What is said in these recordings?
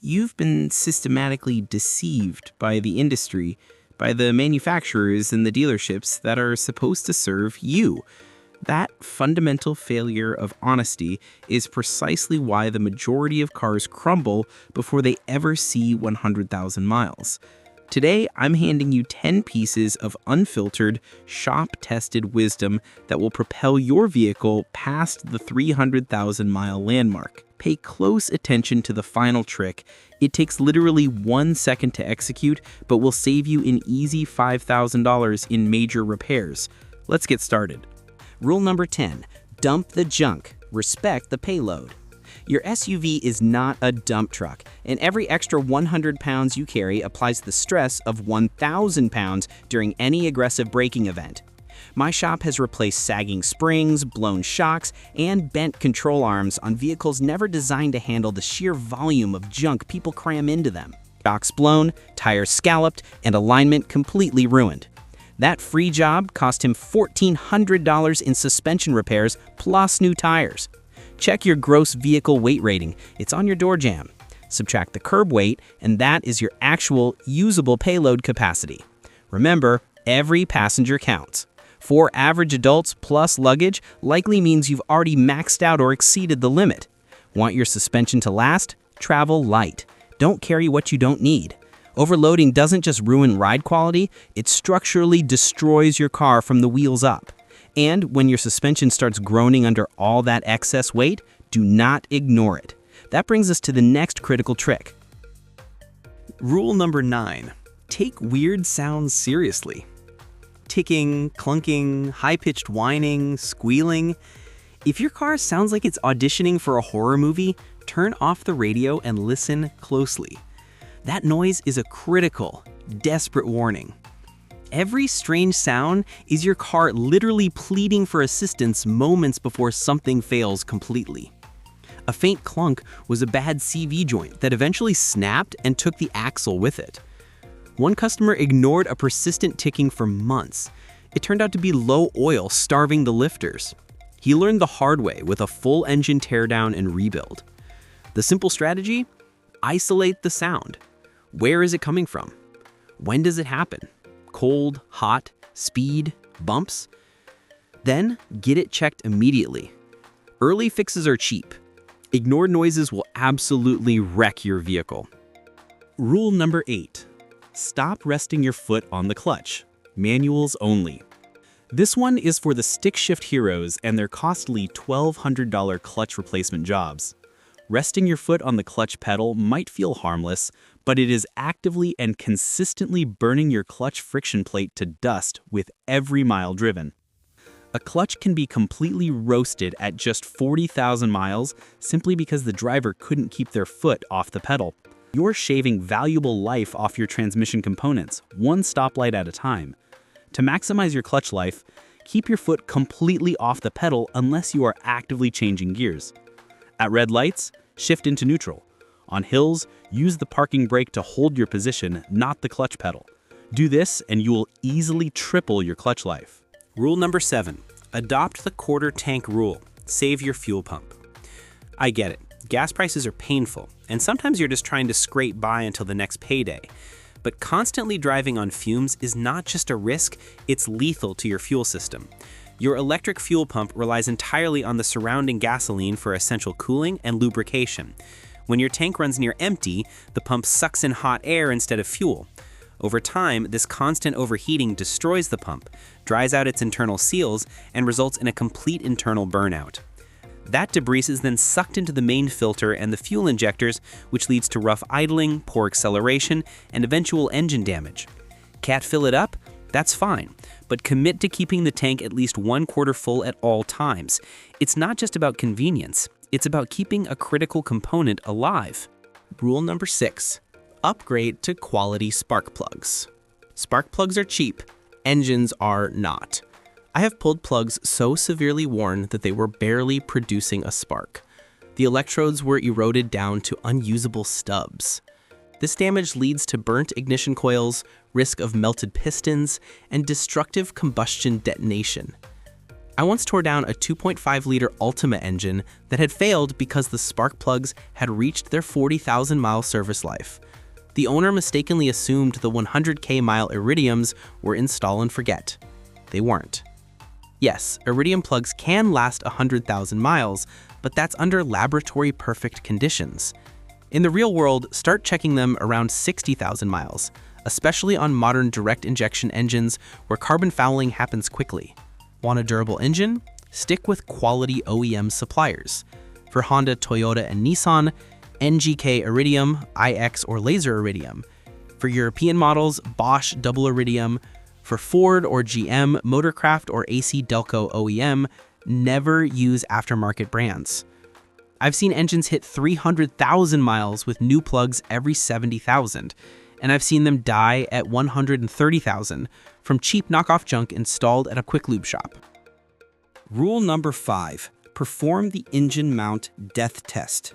You've been systematically deceived by the industry, by the manufacturers and the dealerships that are supposed to serve you. That fundamental failure of honesty is precisely why the majority of cars crumble before they ever see 100,000 miles. Today, I'm handing you 10 pieces of unfiltered, shop-tested wisdom that will propel your vehicle past the 300,000-mile landmark. Pay close attention to the final trick. It takes literally 1 second to execute, but will save you an easy $5,000 in major repairs. Let's get started. Rule number 10, dump the junk, respect the payload. Your SUV is not a dump truck, and every extra 100 pounds you carry applies the stress of 1,000 pounds during any aggressive braking event. My shop has replaced sagging springs, blown shocks, and bent control arms on vehicles never designed to handle the sheer volume of junk people cram into them. Shocks blown, tires scalloped, and alignment completely ruined. That free job cost him $1,400 in suspension repairs plus new tires. Check your gross vehicle weight rating. It's on your door jamb. Subtract the curb weight, and that is your actual usable payload capacity. Remember, every passenger counts. 4 average adults plus luggage likely means you've already maxed out or exceeded the limit. Want your suspension to last? Travel light. Don't carry what you don't need. Overloading doesn't just ruin ride quality, it structurally destroys your car from the wheels up. And when your suspension starts groaning under all that excess weight, do not ignore it. That brings us to the next critical trick. Rule number 9, take weird sounds seriously. Ticking, clunking, high-pitched whining, squealing. If your car sounds like it's auditioning for a horror movie, turn off the radio and listen closely. That noise is a critical, desperate warning. Every strange sound is your car literally pleading for assistance moments before something fails completely. A faint clunk was a bad CV joint that eventually snapped and took the axle with it. One customer ignored a persistent ticking for months. It turned out to be low oil starving the lifters. He learned the hard way with a full engine teardown and rebuild. The simple strategy? Isolate the sound. Where is it coming from? When does it happen? Cold, hot, speed, bumps? Then get it checked immediately. Early fixes are cheap. Ignored noises will absolutely wreck your vehicle. Rule number 8, stop resting your foot on the clutch. Manuals only. This one is for the stick shift heroes and their costly $1,200 clutch replacement jobs. Resting your foot on the clutch pedal might feel harmless, but it is actively and consistently burning your clutch friction plate to dust with every mile driven. A clutch can be completely roasted at just 40,000 miles simply because the driver couldn't keep their foot off the pedal. You're shaving valuable life off your transmission components, one stoplight at a time. To maximize your clutch life, keep your foot completely off the pedal unless you are actively changing gears. At red lights, shift into neutral. On hills, use the parking brake to hold your position, not the clutch pedal. Do this and you will easily triple your clutch life. Rule number 7, adopt the quarter tank rule. Save your fuel pump. I get it. Gas prices are painful, and sometimes you're just trying to scrape by until the next payday. But constantly driving on fumes is not just a risk, it's lethal to your fuel system. Your electric fuel pump relies entirely on the surrounding gasoline for essential cooling and lubrication. When your tank runs near empty, the pump sucks in hot air instead of fuel. Over time, this constant overheating destroys the pump, dries out its internal seals, and results in a complete internal burnout. That debris is then sucked into the main filter and the fuel injectors, which leads to rough idling, poor acceleration, and eventual engine damage. Can't fill it up? That's fine, but commit to keeping the tank at least 1/4 full at all times. It's not just about convenience, it's about keeping a critical component alive. Rule number 6, upgrade to quality spark plugs. Spark plugs are cheap, engines are not. I have pulled plugs so severely worn that they were barely producing a spark. The electrodes were eroded down to unusable stubs. This damage leads to burnt ignition coils, risk of melted pistons, and destructive combustion detonation. I once tore down a 2.5-liter Ultima engine that had failed because the spark plugs had reached their 40,000-mile service life. The owner mistakenly assumed the 100K mile Iridiums were install and forget. They weren't. Yes, Iridium plugs can last 100,000 miles, but that's under laboratory-perfect conditions. In the real world, start checking them around 60,000 miles, especially on modern direct injection engines where carbon fouling happens quickly. Want a durable engine? Stick with quality OEM suppliers. For Honda, Toyota, and Nissan, NGK Iridium, IX, or Laser Iridium. For European models, Bosch Double Iridium. For Ford or GM, Motorcraft, or AC Delco OEM, never use aftermarket brands. I've seen engines hit 300,000 miles with new plugs every 70,000, and I've seen them die at 130,000 from cheap knockoff junk installed at a quick lube shop. Rule number 5. Perform the engine mount death test.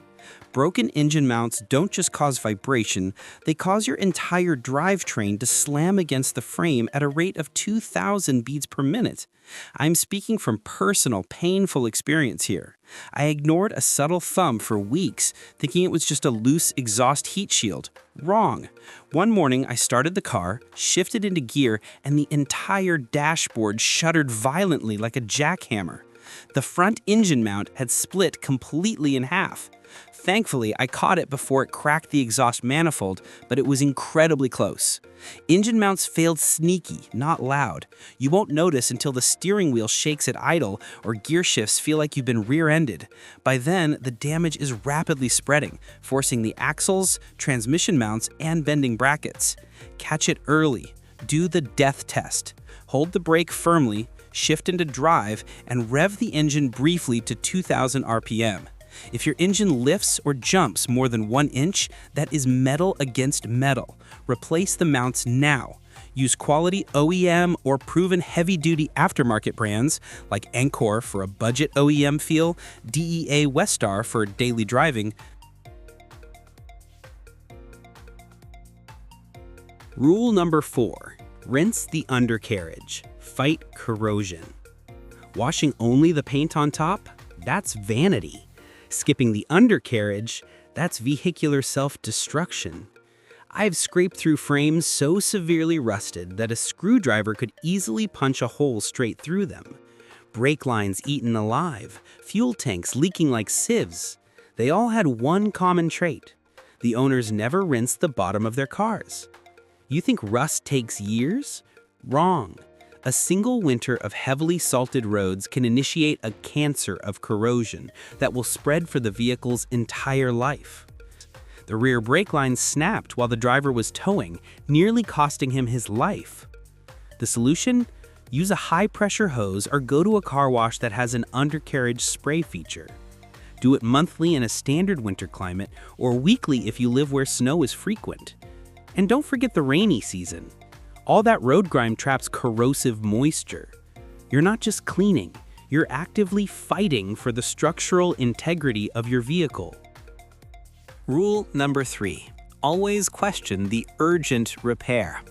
Broken engine mounts don't just cause vibration, they cause your entire drivetrain to slam against the frame at a rate of 2,000 beats per minute. I'm speaking from personal, painful experience here. I ignored a subtle thumb for weeks, thinking it was just a loose exhaust heat shield. Wrong. One morning, I started the car, shifted into gear, and the entire dashboard shuddered violently like a jackhammer. The front engine mount had split completely in half. Thankfully, I caught it before it cracked the exhaust manifold, but it was incredibly close. Engine mounts failed sneaky, not loud. You won't notice until the steering wheel shakes at idle or gear shifts feel like you've been rear-ended. By then, the damage is rapidly spreading, forcing the axles, transmission mounts, and bending brackets. Catch it early. Do the death test. Hold the brake firmly, shift into drive, and rev the engine briefly to 2,000 RPM. If your engine lifts or jumps more than 1 inch, that is metal against metal. Replace the mounts now. Use quality OEM or proven heavy-duty aftermarket brands like Encore for a budget OEM feel, DEA Westar for daily driving. Rule number 4. Rinse the undercarriage. Fight corrosion. Washing only the paint on top? That's vanity. Skipping the undercarriage, that's vehicular self-destruction. I've scraped through frames so severely rusted that a screwdriver could easily punch a hole straight through them. Brake lines eaten alive, fuel tanks leaking like sieves. They all had one common trait. The owners never rinsed the bottom of their cars. You think rust takes years? Wrong. A single winter of heavily salted roads can initiate a cancer of corrosion that will spread for the vehicle's entire life. The rear brake line snapped while the driver was towing, nearly costing him his life. The solution? Use a high-pressure hose or go to a car wash that has an undercarriage spray feature. Do it monthly in a standard winter climate or weekly if you live where snow is frequent. And don't forget the rainy season. All that road grime traps corrosive moisture. You're not just cleaning, you're actively fighting for the structural integrity of your vehicle. Rule number 3. Always question the urgent repair.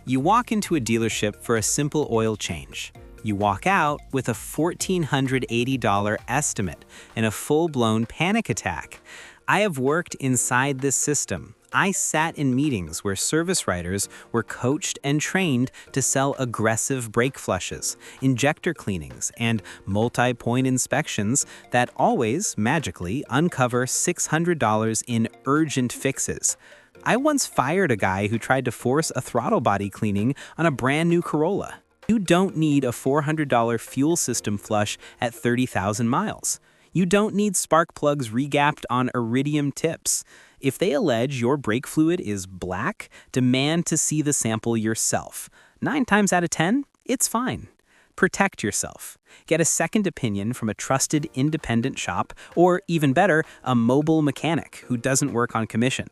You walk into a dealership for a simple oil change. You walk out with a $1,480 estimate and a full-blown panic attack. I have worked inside this system. I sat in meetings where service writers were coached and trained to sell aggressive brake flushes, injector cleanings, and multi-point inspections that always, magically, uncover $600 in urgent fixes. I once fired a guy who tried to force a throttle body cleaning on a brand new Corolla. You don't need a $400 fuel system flush at 30,000 miles. You don't need spark plugs regapped on Iridium tips. If they allege your brake fluid is black, demand to see the sample yourself. 9 times out of 10, it's fine. Protect yourself. Get a second opinion from a trusted independent shop, or even better, a mobile mechanic who doesn't work on commission.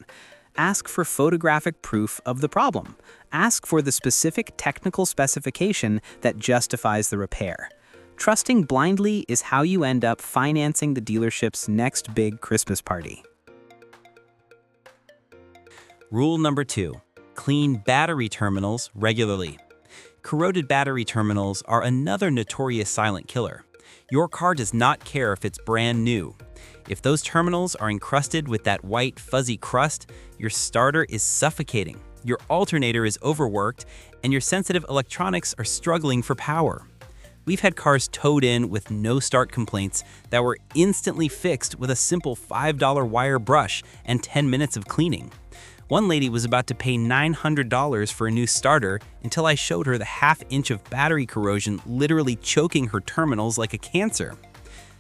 Ask for photographic proof of the problem. Ask for the specific technical specification that justifies the repair. Trusting blindly is how you end up financing the dealership's next big Christmas party. Rule number 2. Clean battery terminals regularly. Corroded battery terminals are another notorious silent killer. Your car does not care if it's brand new. If those terminals are encrusted with that white, fuzzy crust, your starter is suffocating, your alternator is overworked, and your sensitive electronics are struggling for power. We've had cars towed in with no start complaints that were instantly fixed with a simple $5 wire brush and 10 minutes of cleaning. One lady was about to pay $900 for a new starter until I showed her the half-inch of battery corrosion literally choking her terminals like a cancer.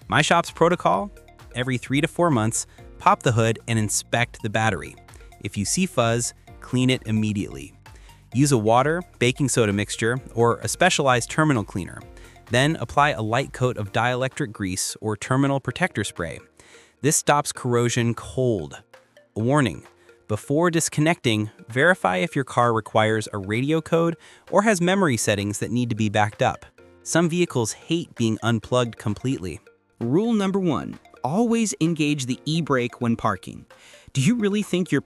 My shop's protocol? Every 3 to 4 months, pop the hood and inspect the battery. If you see fuzz, clean it immediately. Use a water, baking soda mixture, or a specialized terminal cleaner. Then apply a light coat of dielectric grease or terminal protector spray. This stops corrosion cold. A warning: before disconnecting, verify if your car requires a radio code or has memory settings that need to be backed up. Some vehicles hate being unplugged completely. Rule number 1, always engage the e-brake when parking. Do you really think your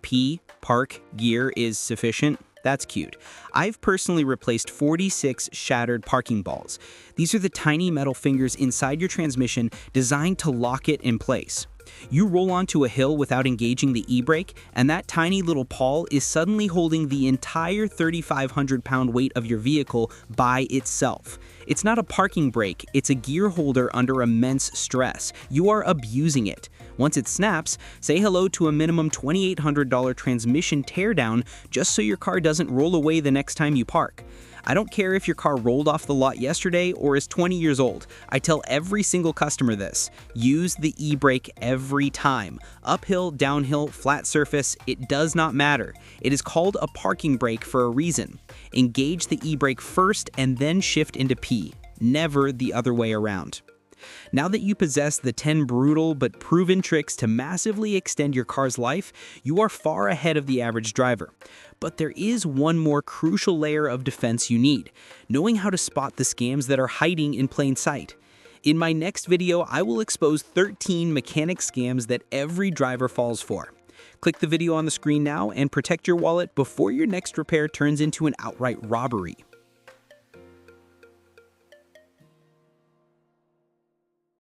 park gear is sufficient? That's cute. I've personally replaced 46 shattered parking balls. These are the tiny metal fingers inside your transmission designed to lock it in place. You roll onto a hill without engaging the e-brake, and that tiny little pawl is suddenly holding the entire 3,500-pound weight of your vehicle by itself. It's not a parking brake, it's a gear holder under immense stress. You are abusing it. Once it snaps, say hello to a minimum $2,800 transmission teardown just so your car doesn't roll away the next time you park. I don't care if your car rolled off the lot yesterday or is 20 years old. I tell every single customer this. Use the e-brake every time. Uphill, downhill, flat surface, it does not matter. It is called a parking brake for a reason. Engage the e-brake first and then shift into P. Never the other way around. Now that you possess the 10 brutal but proven tricks to massively extend your car's life, you are far ahead of the average driver. But there is one more crucial layer of defense you need: knowing how to spot the scams that are hiding in plain sight. In my next video, I will expose 13 mechanic scams that every driver falls for. Click the video on the screen now and protect your wallet before your next repair turns into an outright robbery.